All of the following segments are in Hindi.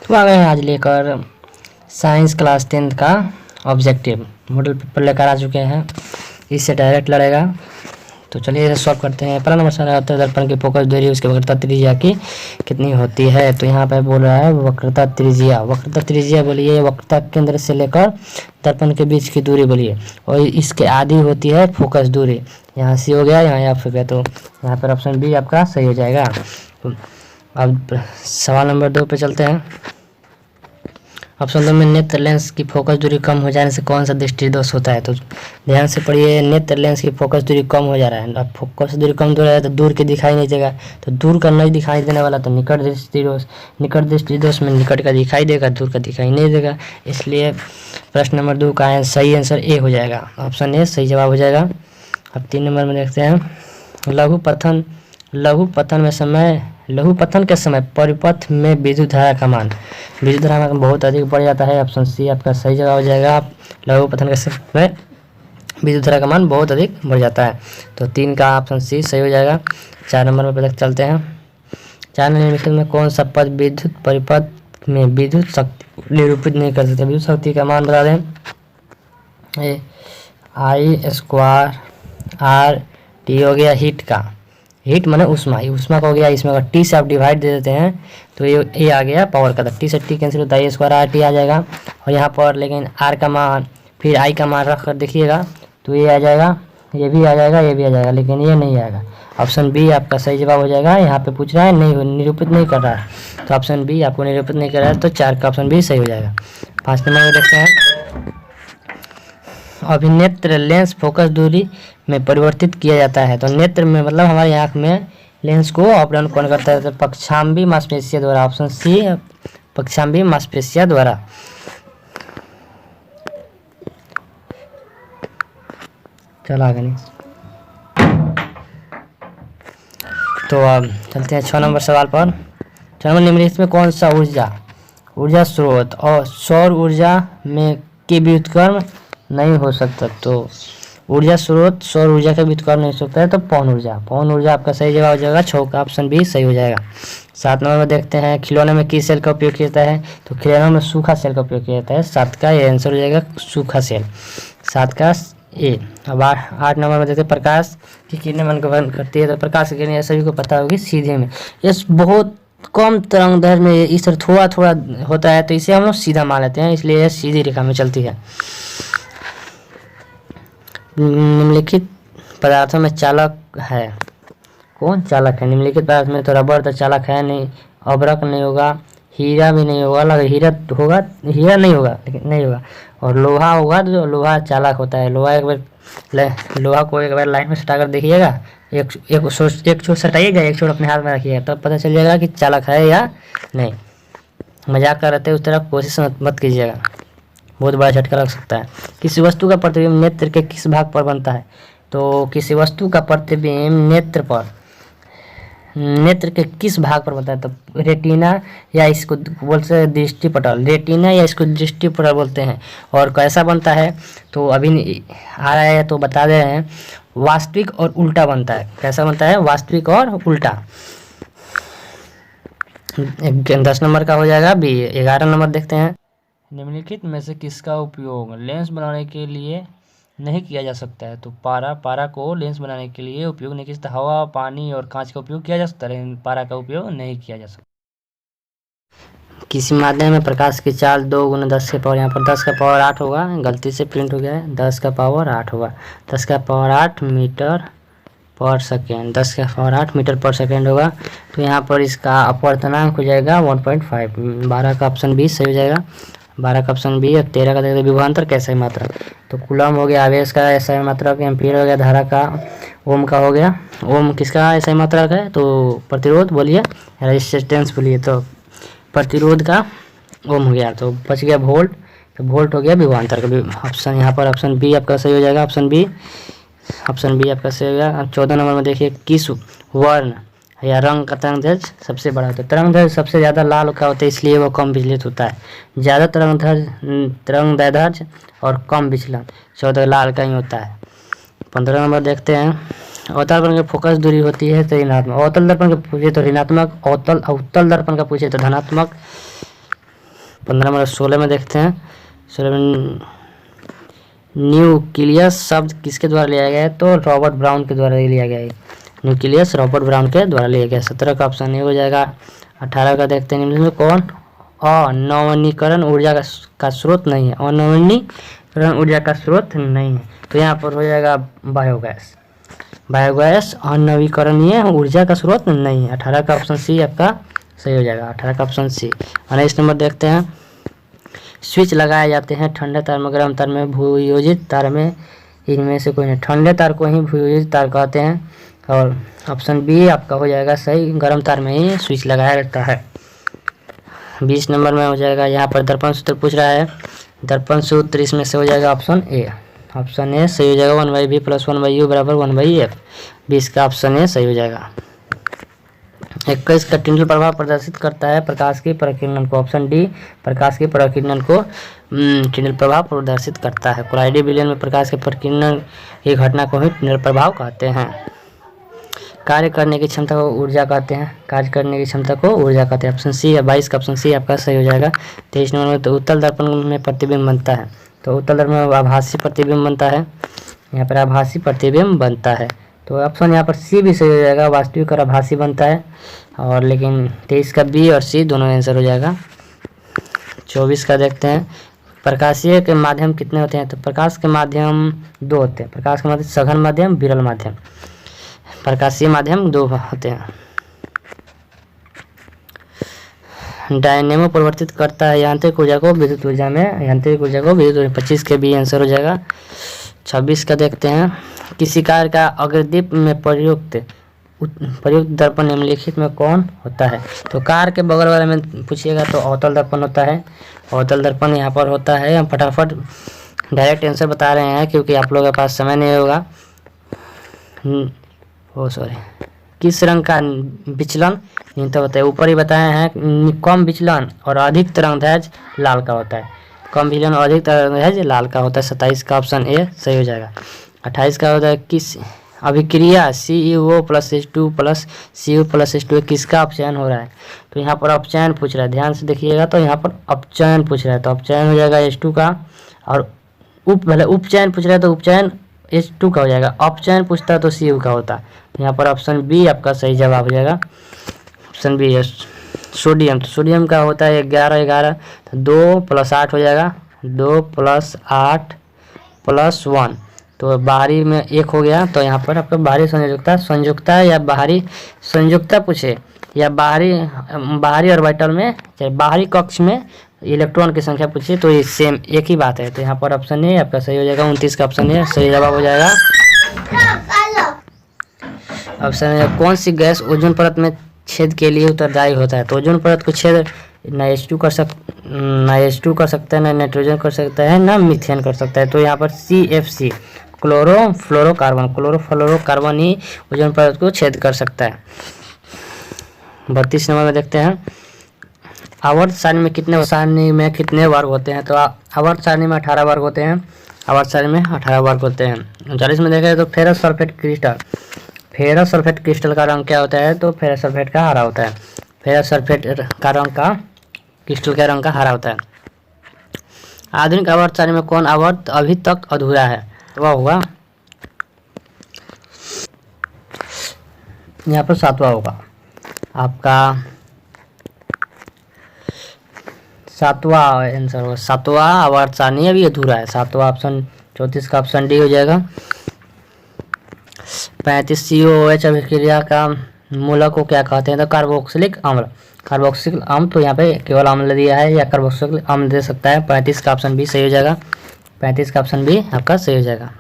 तो आ गए हैं आज लेकर साइंस क्लास 10th का ऑब्जेक्टिव मॉडल पेपर लेकर आ चुके हैं। इससे डायरेक्ट लड़ेगा। तो चलिए इसे सॉल्व करते हैं। पहला नंबर सवाल आता है दर्पण की फोकस दूरी उसकी वक्रता त्रिज्या की कितनी होती है। तो यहाँ पे बोल रहा है वक्रता त्रिज्या बोलिए वक्रता केंद्र से लेकर दर्पण के बीच की दूरी बोलिए और इसके आधी होती है फोकस दूरी। यहाँ सी हो गया, यहाँ एफ हो गया, तो यहाँ पर ऑप्शन बी आपका सही हो जाएगा। तो अब सवाल नंबर 2 पे चलते हैं। ऑप्शन 2 में नेत्र लेंस की फोकस दूरी कम हो जाने से कौन सा दृष्टि दोष होता है। तो ध्यान से पढ़िए, नेत्र लेंस की फोकस दूरी कम हो जा रहा है। अब फोकस दूरी कम हो रहा है तो दूर के दिखाई नहीं देगा, तो दूर का नहीं दिखाई देने वाला तो निकट दृष्टि दोष में निकट का दिखाई देगा, दूर का दिखाई नहीं देगा। इसलिए प्रश्न नंबर 2 का सही आंसर ए हो जाएगा। ऑप्शन ए सही जवाब हो जाएगा। अब 3 नंबर में देखते हैं लघु पतन के समय परिपथ में विद्युत धारा का मान बहुत अधिक बढ़ जाता है। ऑप्शन सी आपका सही जवाब हो जाएगा। लघु पतन के समय विद्युत धारा का मान बहुत अधिक बढ़ जाता है, तो 3 का ऑप्शन सी सही हो जाएगा। 4 नंबर में चलते हैं। 4 निम्नलिखित में कौन सा पद विद्युत परिपथ में विद्युत शक्ति निरूपित नहीं कर सकते। विद्युत शक्ति का मान बता दें। I² R T हो गया हीट माने ऊष्मा का हो गया। इसमें अगर टी से आप डिवाइड दे देते हैं तो ये आ गया पावर का, टी से टी कैंसिल होता है, I² RT आ जाएगा। और यहाँ पर लेकिन आर का मान फिर आई का मान रख कर देखिएगा तो ये आ जाएगा, ये भी आ जाएगा, ये भी आ जाएगा, लेकिन ये नहीं आएगा। ऑप्शन बी आपका सही जवाब हो जाएगा। यहाँ पे पूछ रहा है नहीं निरूपित नहीं कर रहा है, तो ऑप्शन बी आपको निरूपित नहीं कर रहा है, तो 4 का ऑप्शन बी सही हो जाएगा। 5 नंबर में देखते हैं। अभिनेत्र लेंस फोकस दूरी में परिवर्तित किया जाता है। तो नेत्र में मतलब हमारी आंख में लेंस को अप डाउन कौन करता है, तो पक्षाम्बी मांसपेशिया द्वारा। ऑप्शन सी पक्षाम्बी मांसपेशिया द्वारा। चलो आगे नहीं, तो अब चलते हैं 6 नंबर सवाल पर। 6 नंबर निम्नलिखित में कौन सा ऊर्जा स्रोत और सौर ऊर्जा में के व्युत्क्रम नहीं हो सकता। तो ऊर्जा स्रोत सौर ऊर्जा का व्युत्क्रम नहीं हो सकता है, तो पवन ऊर्जा आपका सही जवाब हो जाएगा। 6 का ऑप्शन बी सही हो जाएगा। 7 नंबर में देखते हैं खिलौने में किस सेल का उपयोग किया जाता है। तो खिलौनों में सूखा सेल का उपयोग किया जाता है। 7 का ये आंसर हो जाएगा सूखा सेल, 7 का ए। अब 8 नंबर में देखते हैं प्रकाश की किरणें मन को भंग करती है। तो प्रकाश की किरणें सभी को पता होगी सीधे में, ये बहुत कम तरंग दैर्घ्य में इस तरह थोड़ा थोड़ा होता है, तो इसे हम लोग सीधा मान लेते हैं, इसलिए यह सीधी रेखा में चलती है। निम्नलिखित पदार्थों में चालक है कौन चालक है। निम्नलिखित पदार्थ में तो रबर तो चालक है नहीं, अभ्रक नहीं होगा, हीरा भी नहीं होगा, हीरा नहीं होगा लेकिन नहीं होगा, और लोहा होगा तो लोहा चालक होता है। लोहा को एक बार लाइन में सटा कर देखिएगा, एक छोर सटाइएगा, एक छोर अपने हाथ में रखिएगा, तब पता चल जाएगा कि चालक है या नहीं। मजाक कर रहे थे उस तरह कोशिश मत कीजिएगा, बहुत बड़ा झटका लग सकता है। किसी वस्तु का प्रतिबिंब नेत्र के किस भाग पर बनता है। तो किसी वस्तु का प्रतिबिंब नेत्र के किस भाग पर बनता है। तो रेटिना या इसको बोलते हैं दृष्टिपटल, रेटिना या इसको दृष्टिपटल बोलते हैं। और कैसा बनता है तो अभी आ रहा है तो बता दे रहे हैं, वास्तविक और उल्टा बनता है। कैसा बनता है, वास्तविक और उल्टा। 10 नंबर का हो जाएगा बी। 11 नंबर देखते हैं। निम्नलिखित में से किसका उपयोग लेंस बनाने के लिए नहीं किया जा सकता है। तो पारा को लेंस बनाने के लिए उपयोग नहीं किया जाता। हवा, पानी और कांच का उपयोग किया जा सकता है, लेकिन पारा का उपयोग नहीं किया जा सकता। किसी माध्यम में प्रकाश की चाल 2 × 10 के पावर, यहाँ पर 10 का पावर 8 होगा, गलती से प्रिंट हो गया है, 10 का पावर 8 होगा। 10 का पावर 8 मीटर पर सेकेंड, 10 का पावर 8 मीटर पर सेकेंड होगा। तो यहाँ पर इसका अपवर्तनांक हो जाएगा 1.5। 12 का ऑप्शन बी सही हो जाएगा। 12 का ऑप्शन बी। अब 13 का देखते हैं विभवांतर का SI मात्रक। तो कूलम हो गया आवेश का SI मात्रक, एम्पीयर हो गया धारा का, ओम का हो गया। ओम किसका SI मात्रक है, तो प्रतिरोध बोलिए, रेजिस्टेंस बोलिए, तो प्रतिरोध का ओम हो गया। तो बच गया वोल्ट, तो वोल्ट हो गया विभवांतर का। ऑप्शन यहाँ पर ऑप्शन बी आपका सही हो जाएगा। ऑप्शन बी आपका सही हो गया। अब 14 नंबर में देखिए किस वर्ण या रंग का तरंग दैर्घ्य सबसे बड़ा होता है। तरंग दैर्घ्य सबसे ज़्यादा लाल का होता है, इसलिए वो कम विचलित होता है। ज़्यादा तरंग दैर्घ्य और कम विचलन 14 लाल का ही होता है। 15 नंबर देखते हैं। अवतल दर्पण की फोकस दूरी होती है तो ऋणात्मक, अवतल दर्पण का पूछे तो ऋणात्मक, अवतल दर्पण का पूछे तो धनात्मक। 15 नंबर 16 में देखते हैं। 16 में न्यूक्लियस शब्द किसके द्वारा लिया गया है, तो रॉबर्ट ब्राउन के द्वारा लिया गया है। न्यूक्लियस रॉबर्ट ब्राउन के द्वारा लिया गया। 17 का ऑप्शन ए हो जाएगा। 18 का देखते हैं, निम्न में कौन अनवीनीकरण ऊर्जा का स्रोत नहीं है, अनवीनीकरण ऊर्जा का स्रोत नहीं है, तो यहाँ पर हो जाएगा बायोगैस। बायोगैस अनवीकरणीय ऊर्जा का स्रोत नहीं है। 18 का ऑप्शन सी आपका सही हो जाएगा। 18 का ऑप्शन सी। 19 नंबर देखते हैं, स्विच लगाए जाते हैं ठंडे तार में, गर्म तार में, भूयोजित तार में, इनमें से कोई नहीं। ठंडे तार को ही भूयोजित तार कहते हैं और ऑप्शन बी आपका हो जाएगा सही, गर्म तार में ही स्विच लगाया रहता है। 20 नंबर में हो जाएगा, यहाँ पर दर्पण सूत्र पूछ रहा है। दर्पण सूत्र इसमें से हो जाएगा ऑप्शन ए। ऑप्शन ए सही हो जाएगा। 1/v + 1/u = 1/f। 20 का ऑप्शन ए सही हो जाएगा। 21 का टिंडल प्रभाव प्रदर्शित करता है प्रकाश की प्रकीर्णन को। ऑप्शन डी, प्रकाश की प्रकीर्णन को टिंडल प्रभाव प्रदर्शित करता है। कोलाइडी विलयन में प्रकाश के प्रकीर्णन की घटना को ही टिंडल प्रभाव कहते हैं। कार्य करने की क्षमता को ऊर्जा कहते हैं। कार्य करने की क्षमता को ऊर्जा कहते हैं। ऑप्शन सी है। 22 का ऑप्शन सी आपका सही हो जाएगा। 23 नंबर में तो उत्तल दर्पण में प्रतिबिंब बनता है, तो उत्तल दर्पण में आभासी प्रतिबिंब बनता है। यहाँ पर आभासी प्रतिबिंब बनता है, तो ऑप्शन यहाँ पर सी भी सही हो जाएगा, वास्तविक और आभासी बनता है। और लेकिन 23 का बी और सी दोनों आंसर हो जाएगा। 24 का देखते हैं, प्रकाशीय के माध्यम कितने होते हैं, तो प्रकाश के माध्यम 2 होते हैं। प्रकाश के माध्यम सघन माध्यम, विरल माध्यम। प्रकाशीय माध्यम 2 होते हैं। डायनेमो परिवर्तित करता है यांत्रिक ऊर्जा को विद्युत ऊर्जा में, यांत्रिक ऊर्जा को विद्युत ऊर्जा। 25 के बी आंसर हो जाएगा। 26 का देखते हैं, किसी कार्य का अग्रदीप में प्रयुक्त दर्पण निम्नलिखित में कौन होता है, तो कार के बगल वाले में पूछिएगा तो अवतल दर्पण होता है। अवतल दर्पण यहाँ पर होता है। हम फटाफट डायरेक्ट आंसर बता रहे हैं क्योंकि आप लोगों के पास समय नहीं होगा। किस रंग का विचलन न्यूनतम होता है, ऊपर ही बताए हैं। कम विचलन और अधिक तरंगदैर्घ्य लाल का होता है। कम विचलन और अधिक तरंगदैर्घ्य लाल का होता है। 27 का ऑप्शन ए सही हो जाएगा। 28 का होता है, किस अभिक्रिया CuO + H2 + Cu + H2 किसका अपचयन हो रहा है, तो यहाँ पर अपचयन पूछ रहा है। ध्यान से देखिएगा, तो यहाँ पर अपचयन पूछ रहा है, तो अपचयन हो जाएगा H2 का। और भले उपचयन पूछ रहा है तो उपचयन H2 का हो जाएगा। अपचयन पूछता है तो Cu का होता है। यहाँ पर ऑप्शन बी आपका सही जवाब हो जाएगा। ऑप्शन बी है सोडियम। तो सोडियम का होता है 11 तो 2 + 8 हो जाएगा। 2 + 8 + 1, तो बाहरी में 1 हो गया। तो यहाँ पर आपका बाहरी संयुक्ता या बाहरी संयुक्ता पूछे या बाहरी ऑर्बिटल में, चाहे बाहरी कक्ष में इलेक्ट्रॉन की संख्या पूछे, तो ये सेम एक ही बात है। तो यहाँ पर ऑप्शन ए आपका सही हो जाएगा। 29 का ऑप्शन ए सही जवाब हो जाएगा। ऑप्शन ए, कौन सी गैस ओजोन परत में छेद के लिए उत्तरदायी होता है, तो ओजोन परत को छेद ना H2 कर सकता है, ना नाइट्रोजन कर सकता है, ना मीथेन कर सकता है। तो यहाँ पर CFC क्लोरोफ्लोरोकार्बन ही ओजोन परत को छेद कर सकता है। 32 नंबर में देखते हैं, आवर्त सारणी में कितने वर्ग होते हैं, तो आवर्त सारणी में 18 वर्ग होते हैं। आवर्त सारणी में 18 वर्ग होते हैं। 39 में देखें तो फेरस सल्फेट क्रिस्टल का रंग क्या होता है, तो फेरस सल्फेट का हरा होता है। फेरस सल्फेट का रंग का क्रिस्टल के रंग का हरा होता है। आधुनिक आवर्त सारणी में कौन आवर्त अभी तक अधूरा है, वह होगा यहाँ पर 7वां होगा आपका। 7वां आंसर होगा। 7वां आवर्त सारणी अभी अधूरा है। 7वां ऑप्शन 34 का ऑप्शन डी हो जाएगा। 35 COOH अभिक्रिया का मूलक को क्या कहते हैं, तो कार्बोक्सिलिक अम्ल। कार्बोक्सिलिक अम्ल, तो यहाँ पे केवल अम्ल दिया है या कार्बोक्सिलिक अम्ल दे सकता है। 35 का ऑप्शन बी सही हो जाएगा। 35 का ऑप्शन बी आपका सही हो जाएगा।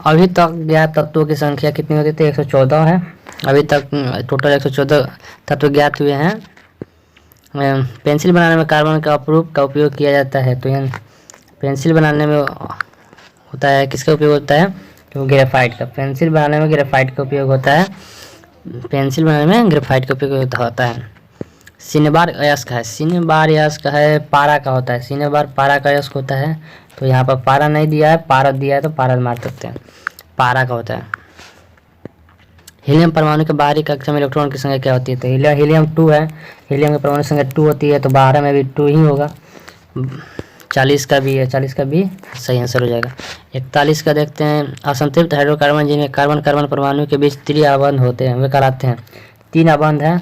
अभी तक ज्ञात तत्वों की संख्या कितनी होती थी, 114 है। अभी तक टोटल 114 तत्व ज्ञात हुए हैं। पेंसिल बनाने में कार्बन का अपरूप का उपयोग किया जाता है, तो यह पेंसिल बनाने में होता है, किसका उपयोग होता है, तो ग्रेफाइट का। पेंसिल बनाने में ग्रेफाइट का उपयोग होता है। पेंसिल बनाने में ग्रेफाइट का उपयोग होता है। सिनेबार अयस्क है, सिनेबार अयस्क है, पारा का होता है। सिनेबार पारा का अयस्क होता है, तो यहाँ पर पारा नहीं दिया है, पारद दिया है, तो पारद मार सकते हैं। पारा का होता है। हीलियम परमाणु के बाहरी कक्षा में इलेक्ट्रॉन की संख्या क्या होती है? तो हीलियम 2 है, हीलियम की परमाणु संख्या 2 होती है, तो 12 में भी 2 ही होगा। 40 का भी है, 40 का भी सही आंसर हो जाएगा। 41 का देखते हैं, असंतृप्त हाइड्रोकार्बन जिनमें कार्बन कार्बन परमाणु के बीच त्रिआबंध होते हैं वे कहलाते हैं। 3 आबंध हैं,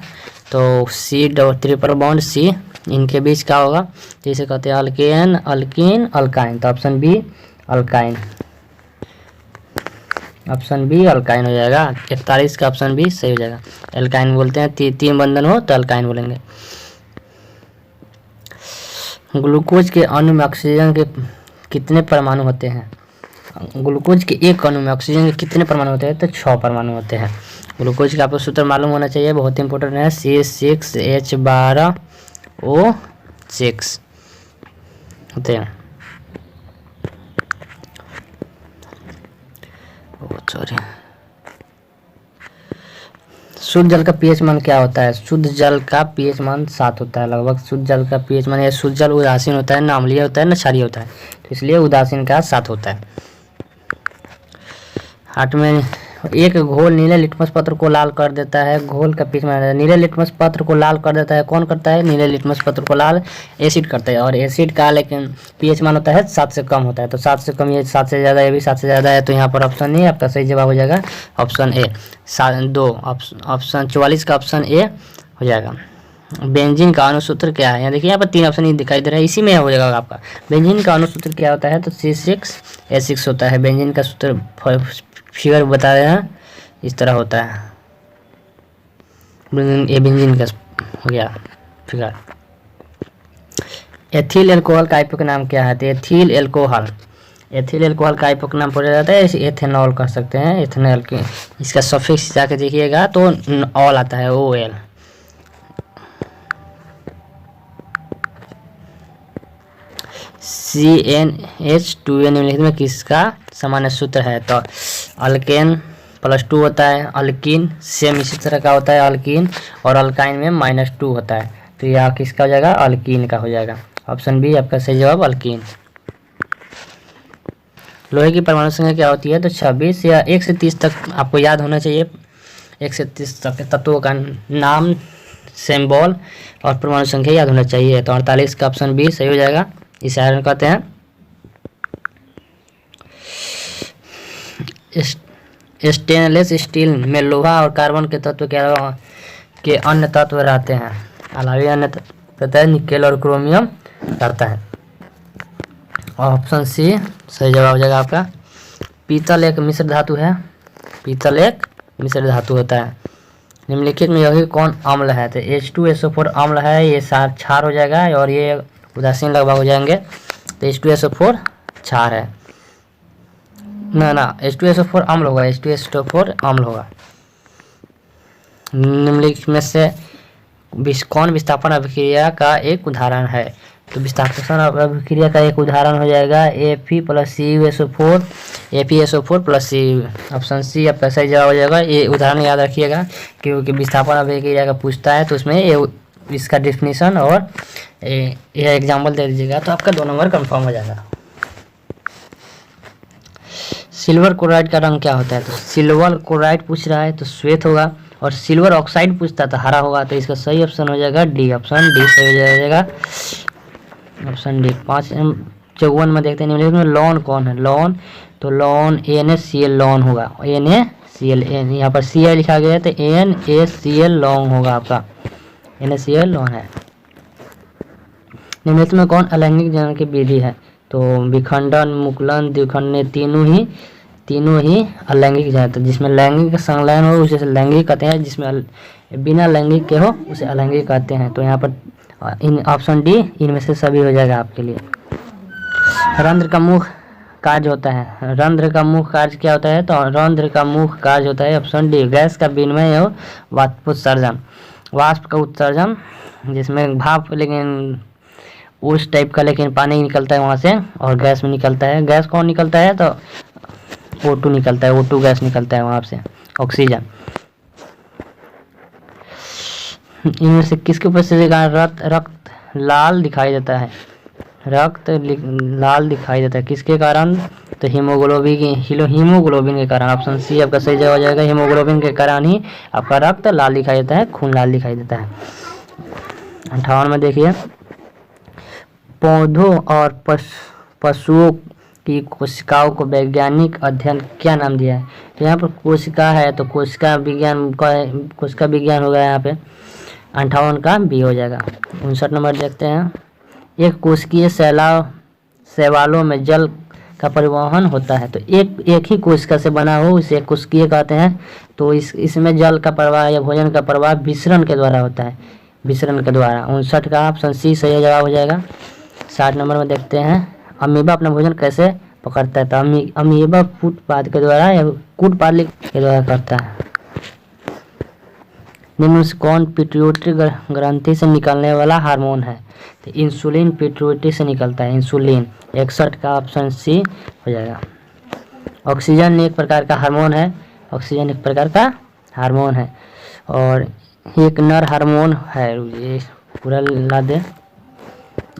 तो सी ट्रिपल बॉन्ड सी, इनके बीच क्या होगा? तो इसे कहते हैं अल्केन, अल्कीन, अल्काइन। तो option B alkyne, option B alkyne हो जाएगा। 41 का ऑप्शन बी सही हो जाएगा। अल्काइन बोलते हैं, 3 बंधन हो तो अल्काइन बोलेंगे। ग्लूकोज के अणु में ऑक्सीजन के कितने परमाणु होते हैं? ग्लूकोज के एक अणु में ऑक्सीजन के कितने परमाणु होते हैं? तो 6 परमाणु होते हैं। ग्लूकोज का आपको सूत्र मालूम होना चाहिए, बहुत इंपॉर्टेंट है, C6H12O6 होते हैं। सॉरी, शुद्ध जल का पीएच मान क्या होता है? शुद्ध जल का पीएच मान 7 होता है लगभग। शुद्ध जल का पीएच मान, शुद्ध जल उदासीन होता है, न अम्लीय होता है, न क्षारीय होता है, तो इसलिए उदासीन का 7 होता है। 8 में एक घोल नीले लिटमस पत्र को लाल कर देता है, घोल का पीएच मान, नीले लिटमस पत्र को लाल कर देता है, कौन करता है? नीले लिटमस पत्र को लाल एसिड करता है, और एसिड का लेकिन पीएच मान होता है 7 से कम होता है। तो 7 से कम, ये 7 से ज़्यादा, ये भी 7 से ज़्यादा है, तो यहाँ पर ऑप्शन ए आपका सही जवाब हो जाएगा, ऑप्शन ए। 2 ऑप्शन 44 का ऑप्शन ए हो जाएगा। बेंजीन का अणुसूत्र क्या है? यहाँ देखिए, यहाँ पर 3 ऑप्शन ही दिखाई दे रहा है, इसी में हो जाएगा आपका। बेंजीन का अणुसूत्र क्या होता है? तो C6H6 होता है। बेंजीन का सूत्र फिगर बता रहे हैं, इस तरह होता है। ये बेंजीन का हो गया फिगर। एथिल एल्कोहल का आइपो का नाम क्या है? तो एथिल एल्कोहल का आइपो का नाम पड़ा जाता है, इसे एथेनॉल कह सकते हैं, एथेनॉल के। इसका सफिक्स जाके देखिएगा तो ऑल आता है, OL। CnH2n निम्नलिखित में किसका सामान्य सूत्र है? तो अल्केन +2 होता है, अल्कीन सेम इसी तरह का होता है, अल्कीन, और अल्काइन में -2 होता है, तो यह किसका हो जाएगा? अल्कीन का हो जाएगा। ऑप्शन बी आपका सही जवाब, अल्कीन। लोहे की परमाणु संख्या क्या होती है? तो 26 या 1 से 30 तक आपको याद होना चाहिए। 1 से 30 तक तत्वों का नाम, सिंबल और परमाणु संख्या याद होना चाहिए। तो 48 का ऑप्शन बी सही हो जाएगा। इसे आयरन कहते हैं। स्टेनलेस स्टील में लोहा और कार्बन के तत्व के अन्य तत्व रहते हैं, अलावा अन्य तत्व है निकेल और क्रोमियम रहता है। ऑप्शन सी सही जवाब हो जाएगा आपका। पीतल एक मिश्र धातु है, पीतल एक मिश्र धातु होता है। निम्नलिखित में यही कौन अम्ल है? तो H2SO4 अम्ल है, ये क्षार हो जाएगा, और ये उदासीन लगभग हो जाएंगे, तो H2SO4 क्षार है। ना H2SO4 अम्ल होगा, H2SO4 अम्ल होगा। निम्नलिखित में से कौन विस्थापन अभिक्रिया का एक उदाहरण है? तो विस्थापन अभिक्रिया का एक उदाहरण हो जाएगा Fe+CuSO4, FeSO4+Cu। ऑप्शन सी आपका सही जवाब हो जाएगा। ये उदाहरण याद रखिएगा, क्योंकि विस्थापन अभिक्रिया का पूछता है, तो उसमें ये इसका डेफिनेशन और यह एग्जाम्पल दे दीजिएगा, तो आपका 2 नंबर कंफर्म हो जाएगा। सिल्वर क्लोराइड का रंग क्या होता है? तो सिल्वर क्लोराइड पूछ रहा है तो श्वेत होगा, और सिल्वर ऑक्साइड पूछता तो हरा होगा, तो इसका सही ऑप्शन हो जाएगा डी, ऑप्शन डी सही हो जाएगा, ऑप्शन डी। 554 में देखते हैं निम्नलिखित में लॉन कौन है? लॉन, तो लॉन NaCl लॉन होगा, NaCl, यहाँ पर Cl लिखा गया है, तो NaCl लॉन होगा आपका, NaCl लॉन है। निम्नलिखित में कौन अलैंगिक जनन की विधि है? तो विखंडन, मुकुलन, द्विखंडन, तीनों ही अलैंगिक जाता है। जिसमें लैंगिक संलयन हो उसे लैंगिक कहते हैं, जिसमें बिना लैंगिक के हो उसे अलैंगिक कहते हैं। तो यहाँ पर ऑप्शन डी इनमें से सभी हो जाएगा आपके लिए। रंध्र का मुख्य कार्य होता है, रंध्र का मुख्य कार्य क्या होता है? तो रंध्र का मुख्य कार्य होता है ऑप्शन डी, गैस का विनिमय और वाष्पोत्सर्जन। वाष्प का उत्सर्जन, जिसमें भाप लेकिन उस टाइप का, लेकिन पानी निकलता है वहाँ से, और गैस में निकलता है। गैस कौन निकलता है? तो O2 निकलता है, O2 गैस निकलता है वहाँ से, ऑक्सीजन। इनमें से किसके उपस्थिति के कारण रक्त लाल दिखाई देता है? रक्त लाल दिखाई देता है किसके कारण? तो हीमोग्लोबिन के कारण। ऑप्शन सी आपका सही जवाब हो जाएगा। हीमोग्लोबिन के कारण ही आपका रक्त लाल दिखाई देता है, खून लाल दिखाई देता है। 58 में देखिए, पौधों और पशुओं की कोशिकाओं को वैज्ञानिक अध्ययन क्या नाम दिया है? तो यहाँ पर कोशिका है तो कोशिका विज्ञान होगा यहाँ पे। 58 का बी हो जाएगा। 59 नंबर देखते हैं, एक कोशिकीय शैवालों में जल का परिवहन होता है। तो एक ही कोशिका से बना हो इसे कोशिकीय कहते हैं। तो इसमें जल का प्रवाह या भोजन का प्रवाह विसरण के द्वारा होता है, विसरण के द्वारा। 59 का ऑप्शन सी सही जवाब हो जाएगा। 60 नंबर में देखते हैं, अमीबा अपना भोजन कैसे पकड़ता है? तो अमीबा फुटपाथ के द्वारा या कूटपालिक के द्वारा करता है। निम्न से कौन पिट्यूटरी ग्रंथि से निकलने वाला हार्मोन है? तो इंसुलिन पिट्यूटरी से निकलता है, इंसुलिन। 61 का ऑप्शन सी हो जाएगा। ऑक्सीजन एक प्रकार का हार्मोन है, ऑक्सीजन एक प्रकार का हार्मोन है और एक नर हार्मोन है। ये पूरा ला दे।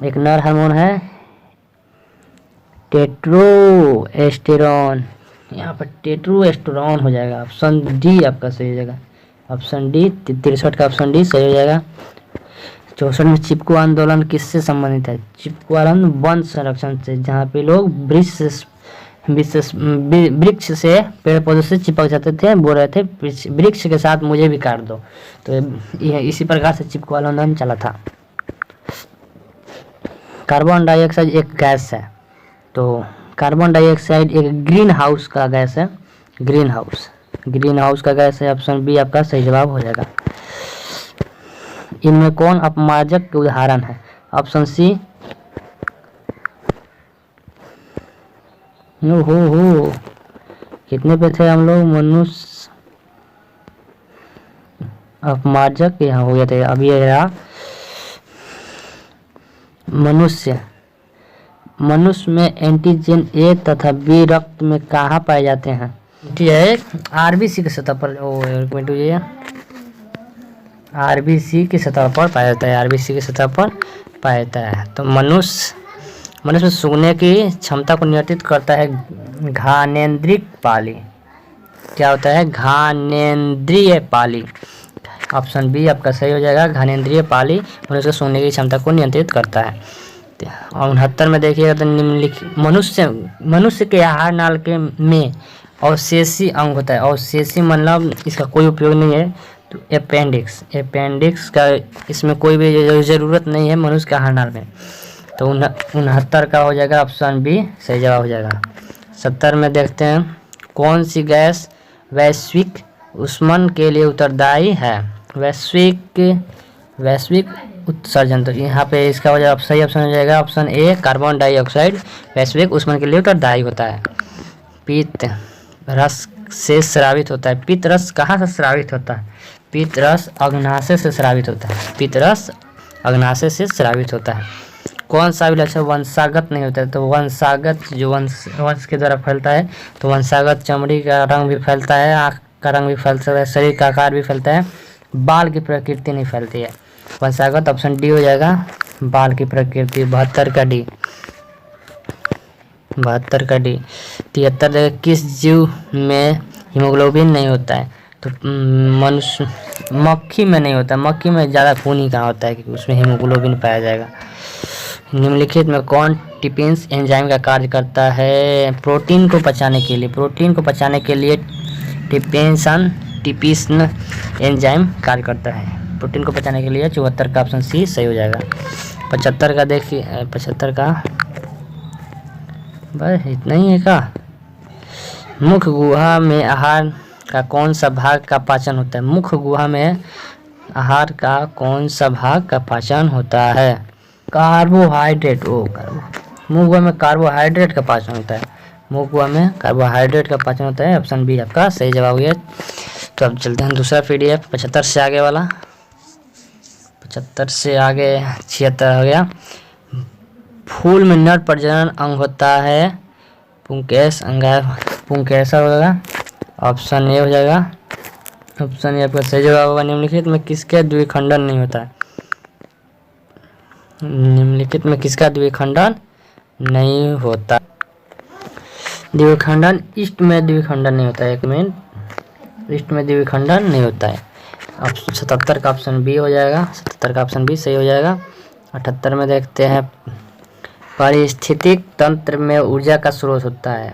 एक नर हार्मोन है टेस्टोस्टेरोन, यहाँ पर टेस्टोस्टेरोन हो जाएगा। ऑप्शन डी आपका सही हो जाएगा। Option D. 63 का ऑप्शन डी सही हो जाएगा। 64 में चिपको आंदोलन किससे संबंधित है? चिपको आंदोलन वन संरक्षण से, जहाँ पे लोग वृक्ष से पेड़ पौधों से चिपक जाते थे, बोल रहे थे वृक्ष के साथ मुझे भी काट दो। तो इसी प्रकार से चिपको आंदोलन चला था। कार्बन डाइऑक्साइड एक गैस है, तो कार्बन डाइऑक्साइड एक ग्रीन हाउस का गैस है, ग्रीन हाउस का गैस है। ऑप्शन बी आपका सही जवाब हो जाएगा। इनमें कौन अपमार्जक के उदाहरण है? Option C. हो कितने पे थे हम लोग? मनुष्य अपमार्जक यहाँ हो गया था, अभी रहा मनुष्य में एंटीजन ए तथा बी रक्त में कहाँ पाए जाते हैं? ठीक है, आरबीसी की सतह पर। आरबीसी की सतह पर पाया जाता है, आरबीसी की सतह पर पाया जाता है। तो मनुष्य में सूंघने की क्षमता को नियंत्रित करता है घानेन्द्रिय पाली। क्या होता है? घानेन्द्रिय पाली। ऑप्शन बी आपका सही हो जाएगा। घानेन्द्रिय पाली मनुष्य को सूंघने की क्षमता को नियंत्रित करता है। 69 में देखिएगा तो निम्नलिखित मनुष्य के आहार नाल के में अवशेषी अंग होता है। अवशेषी मतलब इसका कोई उपयोग नहीं है। तो अपेंडिक्स का इसमें कोई भी ज़रूरत नहीं है मनुष्य के आहार नाल में। तो 69 का हो जाएगा ऑप्शन बी सही जवाब हो जाएगा। 70 में देखते हैं, कौन सी गैस वैश्विक ऊष्मन के लिए उत्तरदायी है? वैश्विक उत्सर्जन। तो यहाँ पे इसका हो जाएगा सही ऑप्शन हो जाएगा ऑप्शन ए कार्बन डाइऑक्साइड वैश्विक ऊष्मन के लिए उत्तरदायी होता है। पित्त रस से स्रावित होता है। पित्त रस कहाँ से स्रावित होता है? पित्त रस अग्नाशय से स्रावित होता है। पित्त रस अग्नाशय से स्रावित होता है। कौन सा विलक्षण वंशागत नहीं होता है? तो वंशागत जो वंश के द्वारा फैलता है, तो वंशागत चमड़ी का रंग भी फैलता है, आँख का रंग भी फैलता है, शरीर का आकार भी फैलता है, बाल की प्रकृति नहीं फैलती है। वंशागत ऑप्शन डी हो जाएगा। बाल की प्रकृति 72 का डी। 73 किस जीव में हीमोग्लोबिन नहीं होता है? तो मनुष्य मक्खी में नहीं होता। मक्खी में ज़्यादा खून ही कहाँ होता है कि उसमें हीमोग्लोबिन पाया जाएगा। निम्नलिखित में कौन टिपिन्स एंजाइम का कार्य करता है? प्रोटीन को पचाने के लिए टिपिसन एंजाइम कार्य करता है। प्रोटीन को पचाने के लिए 74 का ऑप्शन सी सही हो जाएगा। 75 का देखिए, 75 का बस इतना ही है का। मुख गुहा में आहार का कौन सा भाग का पाचन होता है? मुख गुहा में आहार का कौन सा भाग का पाचन होता है? कार्बोहाइड्रेट। मुख गुहा में कार्बोहाइड्रेट का पाचन होता है। मुख गुहा में कार्बोहाइड्रेट का पाचन होता है। ऑप्शन बी आपका सही जवाब हो गया। तो अब चलते हैं दूसरा पीडीएफ 75 से आगे वाला। 75 से आगे 76 हो गया। फूल में नर प्रजनन अंग होता है पुंकेश अंगार। पुंकेसर होगा। ऑप्शन ए हो जाएगा। ऑप्शन ए आपका सही जवाब होगा। निम्नलिखित में किसके द्विखंडन नहीं होता है? निम्नलिखित में किसका द्विखंडन नहीं होता? द्विखंडन ईस्ट में द्विखंडन नहीं होता है। एक मिनट, ईस्ट में द्विखंडन नहीं होता है। अब 77 का ऑप्शन बी हो जाएगा, 77 का ऑप्शन बी सही हो जाएगा। 78 में देखते हैं, पारिस्थितिक तंत्र में ऊर्जा का स्रोत होता है।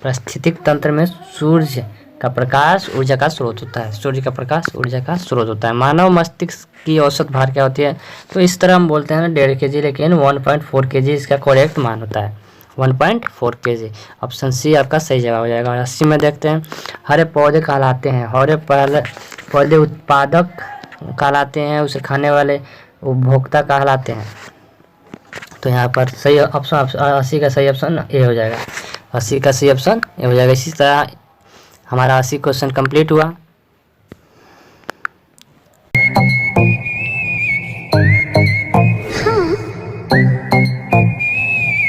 पारिस्थितिक तंत्र में सूर्य का प्रकाश ऊर्जा का स्रोत होता है। सूर्य का प्रकाश ऊर्जा का स्रोत होता है। मानव मस्तिष्क की औसत भार क्या होती है? तो इस तरह हम बोलते हैं ना 1.5 kg, लेकिन 1.4 kg इसका करेक्ट मान होता है, 1.4 kg। ऑप्शन सी आपका सही जवाब हो जाएगा। 80 में देखते हैं, हरे पौधे कहलाते हैं, हरे पौधे उत्पादक कहलाते हैं, उसे खाने वाले उपभोक्ता कहलाते हैं। तो यहाँ पर सही ऑप्शन 80 का सही ऑप्शन ए हो जाएगा। 80 का सही ऑप्शन ए हो जाएगा। इसी तरह हमारा 80 क्वेश्चन कंप्लीट हुआ।